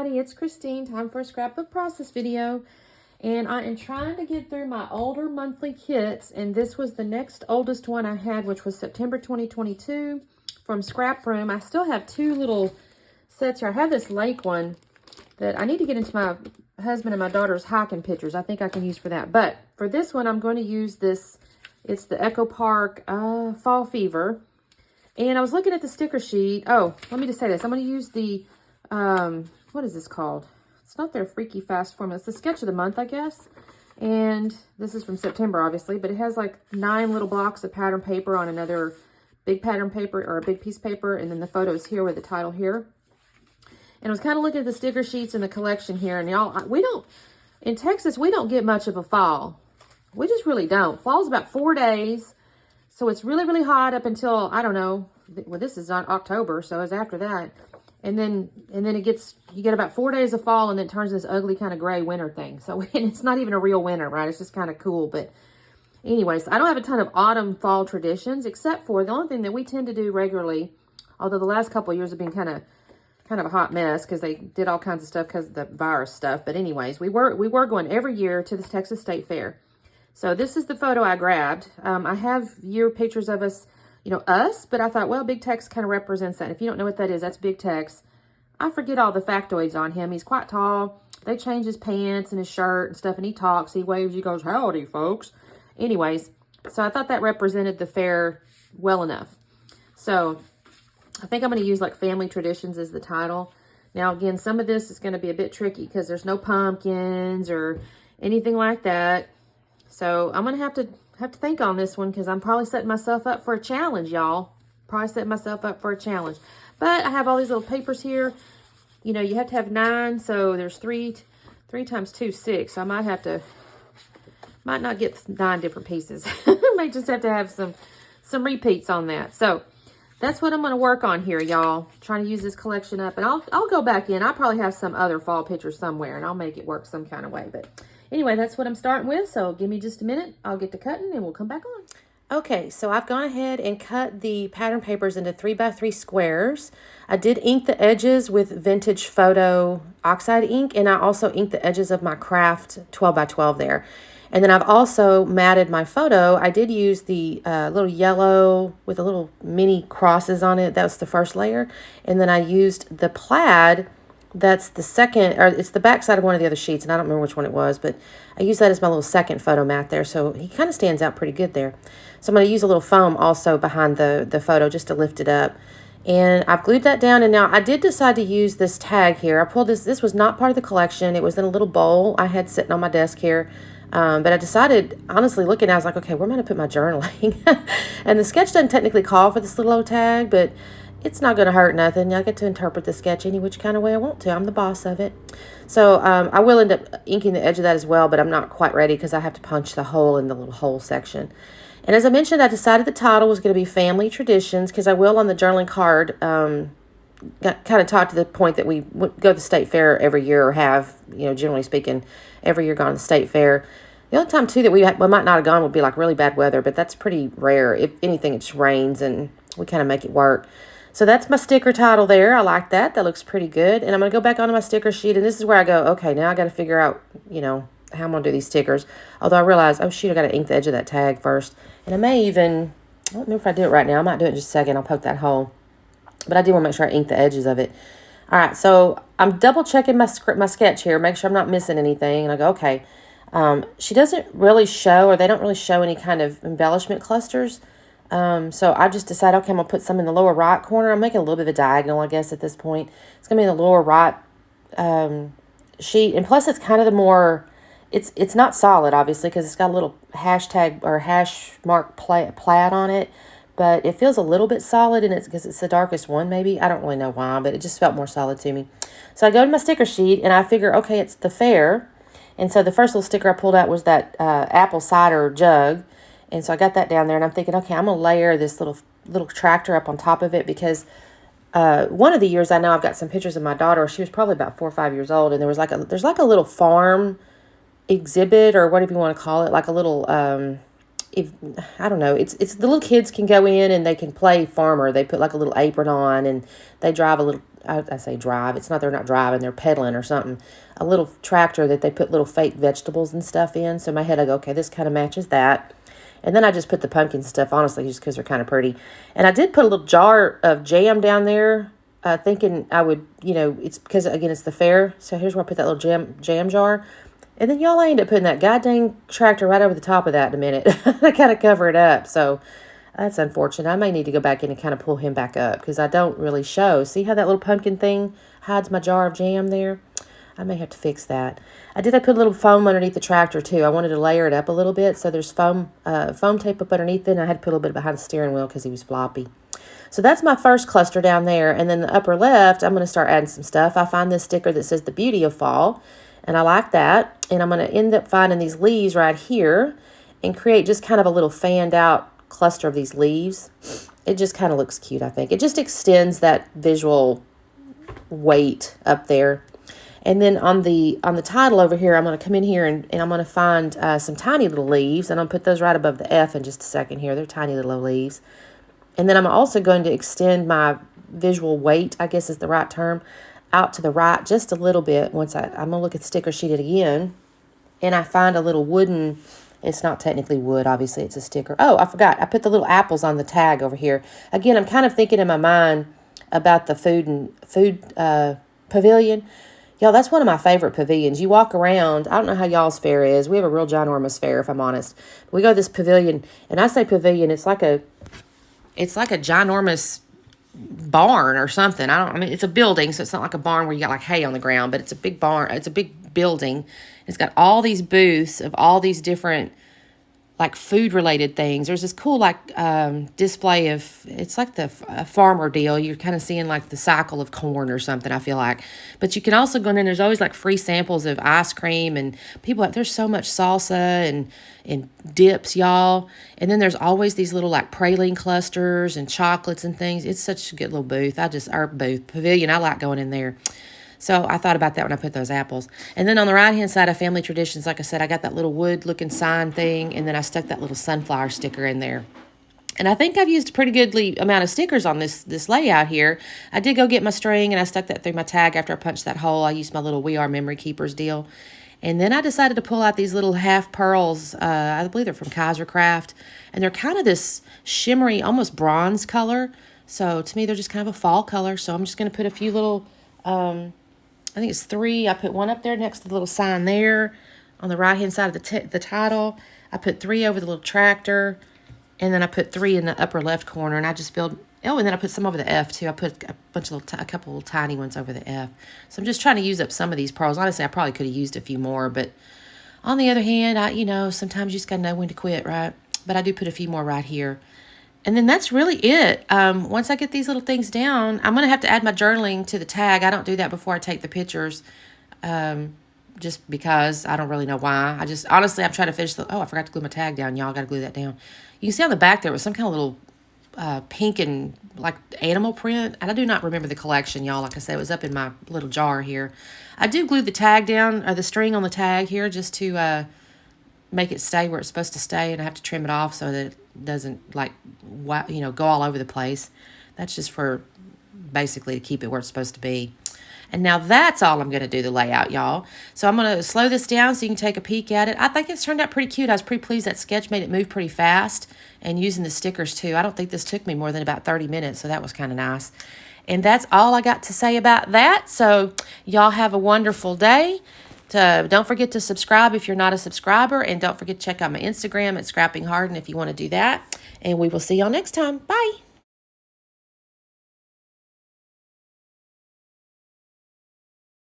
everybody, it's Christine. Time for a scrapbook process video. And I am trying to get through my older monthly kits. And this was the next oldest one I had, which was September 2022 from Scrap Room. I still have two little sets here. I have this lake one that I need to get into my husband and my daughter's hiking pictures. I think I can use for that. But for this one, I'm going to use this. It's the Echo Park Fall Fever. And I was looking at the sticker sheet. Oh, let me just say this. I'm going to use the, what is this called? It's not their Freaky Fast formula. It's the sketch of the month, I guess. And this is from September, obviously. But it has like 9 little blocks of pattern paper on another big pattern paper or a big piece of paper. And then the photos here with the title here. And I was kind of looking at the sticker sheets in the collection here. And y'all, we don't, in Texas, we don't get much of a fall. We just really don't. Fall's about 4 days. So it's really, really hot up until, I don't know, well, this is on October, so it's after that. And then it gets, you get about 4 days of fall, and then it turns this ugly kind of gray winter thing. So and it's not even a real winter, right? It's just kind of cool. But anyways, I don't have a ton of autumn fall traditions, except for the only thing that we tend to do regularly, although the last couple of years have been kind of a hot mess because they did all kinds of stuff because of the virus stuff. But anyways, we were going every year to the Texas State Fair. So this is the photo I grabbed. I have year pictures of us, you know, us, but I thought, well, Big Tex kind of represents that. If you don't know what that is, that's Big Tex. I forget all the factoids on him. He's quite tall. They change his pants and his shirt and stuff, and he talks. He waves. He goes, howdy, folks. Anyways, so I thought that represented the fair well enough. So I think I'm going to use like Family Traditions as the title. Now, again, some of this is going to be a bit tricky because there's no pumpkins or anything like that. So I'm going to have to think on this one because I'm probably setting myself up for a challenge, y'all. Probably setting myself up for a challenge. But I have all these little papers here. You know, you have to have 9, so there's 3 times 2, 6. So I might not get 9 different pieces. I might just have to have some repeats on that. So that's what I'm going to work on here, y'all. Trying to use this collection up. And I'll go back in. I'll probably have some other fall pictures somewhere, and I'll make it work some kind of way. But anyway, that's what I'm starting with. So give me just a minute. I'll get to cutting, and we'll come back on. Okay, so I've gone ahead and cut the pattern papers into 3x3 squares. I did ink the edges with Vintage Photo Oxide ink, and I also inked the edges of my craft 12x12 there. And then I've also matted my photo. I did use the little yellow with a little mini crosses on it. That was the first layer. And then I used the plaid. That's the second, or it's the back side of one of the other sheets, and I don't remember which one it was, but I used that as my little second photo mat there, so he kind of stands out pretty good there. So I'm going to use a little foam also behind the photo just to lift it up. And I've glued that down, and now I did decide to use this tag here. I pulled this was not part of the collection. It was in a little bowl I had sitting on my desk here. But I decided, honestly, looking, I was like, okay, where am I going to put my journaling? And the sketch doesn't technically call for this little old tag, but it's not going to hurt nothing. I get to interpret the sketch any which kind of way I want to. I'm the boss of it. So I will end up inking the edge of that as well, but I'm not quite ready because I have to punch the hole in the little hole section. And as I mentioned, I decided the title was going to be Family Traditions because I will on the journaling card kind of talk to the point that we go to the state fair every year or have, you know, generally speaking, every year gone to the state fair. The only time, too, that we might not have gone would be like really bad weather, but that's pretty rare. If anything, it just rains and we kind of make it work. So that's my sticker title there. I like that. That looks pretty good. And I'm going to go back onto my sticker sheet. And this is where I go, okay, now I got to figure out, you know, how I'm going to do these stickers. Although I realize, oh, shoot, I got to ink the edge of that tag first. And I may even, I don't know if I do it right now. I might do it in just a second. I'll poke that hole. But I do want to make sure I ink the edges of it. All right, so I'm double checking my sketch here. Make sure I'm not missing anything. And I go, okay. She doesn't really show, or they don't really show any kind of embellishment clusters. So I just decided, okay, I'm going to put some in the lower right corner. I'm making a little bit of a diagonal, I guess, at this point. It's going to be in the lower right sheet. And plus, it's kind of the more, it's not solid, obviously, because it's got a little hashtag or hash mark plaid on it. But it feels a little bit solid, and it's because it's the darkest one, maybe. I don't really know why, but it just felt more solid to me. So I go to my sticker sheet, and I figure, okay, it's the fair. And so the first little sticker I pulled out was that apple cider jug. And so I got that down there, and I'm thinking, okay, I'm going to layer this little tractor up on top of it because one of the years I know I've got some pictures of my daughter. She was probably about 4 or 5 years old, and there's like a little farm exhibit or whatever you want to call it, like a little, I don't know, it's the little kids can go in and they can play farmer. They put like a little apron on, and they drive a little I say drive. It's not, they're not driving, they're pedaling or something. A little tractor that they put little fake vegetables and stuff in. So in my head, I go, okay, this kind of matches that. And then I just put the pumpkin stuff, honestly, just because they're kind of pretty. And I did put a little jar of jam down there, thinking I would, it's because, again, it's the fair. So here's where I put that little jam jar. And then y'all, I ended up putting that goddamn tractor right over the top of that in a minute. I kind of cover it up. So that's unfortunate. I may need to go back in and kind of pull him back up because I don't really show. See how that little pumpkin thing hides my jar of jam there? I may have to fix that. I put a little foam underneath the tractor too. I wanted to layer it up a little bit. So there's foam tape up underneath it. And I had to put a little bit behind the steering wheel because he was floppy. So that's my first cluster down there. And then the upper left, I'm going to start adding some stuff. I find this sticker that says the beauty of fall. And I like that. And I'm going to end up finding these leaves right here and create just kind of a little fanned out cluster of these leaves. It just kind of looks cute, I think. It just extends that visual weight up there. And then on the title over here, I'm going to come in here and I'm going to find some tiny little leaves. And I'll put those right above the F in just a second here. They're tiny little leaves. And then I'm also going to extend my visual weight, I guess is the right term, out to the right just a little bit. I'm going to look at the sticker sheet again. And I find a little wooden, it's not technically wood, obviously it's a sticker. Oh, I forgot. I put the little apples on the tag over here. Again, I'm kind of thinking in my mind about the food pavilion. Y'all, that's one of my favorite pavilions. You walk around. I don't know how y'all's fair is. We have a real ginormous fair, if I'm honest. We go to this pavilion, and I say pavilion, it's like a ginormous barn or something. I mean, it's a building, so it's not like a barn where you got like hay on the ground, but it's a big barn. It's a big building. It's got all these booths of all these different like food related things. There's this cool like display of, it's like the farmer deal. You're kind of seeing like the cycle of corn or something, I feel like. But you can also go in and there's always like free samples of ice cream and there's so much salsa and dips, y'all. And then there's always these little like praline clusters and chocolates and things. It's such a good little booth. Pavilion. I like going in there. So I thought about that when I put those apples. And then on the right-hand side of Family Traditions, like I said, I got that little wood-looking sign thing, and then I stuck that little sunflower sticker in there. And I think I've used a pretty good amount of stickers on this layout here. I did go get my string, and I stuck that through my tag after I punched that hole. I used my little We Are Memory Keepers deal. And then I decided to pull out these little half pearls. I believe they're from Kaiser Craft. And they're kind of this shimmery, almost bronze color. So to me, they're just kind of a fall color. So I'm just going to put a few little... I think it's 3. I put one up there next to the little sign there on the right-hand side of the title. I put 3 over the little tractor, and then I put 3 in the upper left corner, and I just and then I put some over the F, too. I put a couple little tiny ones over the F. So I'm just trying to use up some of these pearls. Honestly, I probably could have used a few more, but on the other hand, sometimes you just got to know when to quit, right? But I do put a few more right here. And then that's really it. Once I get these little things down, I'm going to have to add my journaling to the tag. I don't do that before I take the pictures, just because I don't really know why. Honestly, I'm trying to finish I forgot to glue my tag down. Y'all got to glue that down. You can see on the back there was some kind of little pink and like animal print. And I do not remember the collection, y'all. Like I said, it was up in my little jar here. I do glue the tag down, or the string on the tag here, just to make it stay where it's supposed to stay, and I have to trim it off so that it doesn't go all over the place. That's just for basically to keep it where it's supposed to be. And now that's all I'm going to do the layout, y'all. So I'm going to slow this down so you can take a peek at it. I think it's turned out pretty cute. I was pretty pleased that sketch made it move pretty fast, and using the stickers too. I don't think this took me more than about 30 minutes, so that was kind of nice. And that's all I got to say about that. So y'all have a wonderful day. Don't forget to subscribe if you're not a subscriber. And don't forget to check out my Instagram at Scrapping Harden if you want to do that. And we will see y'all next time. Bye.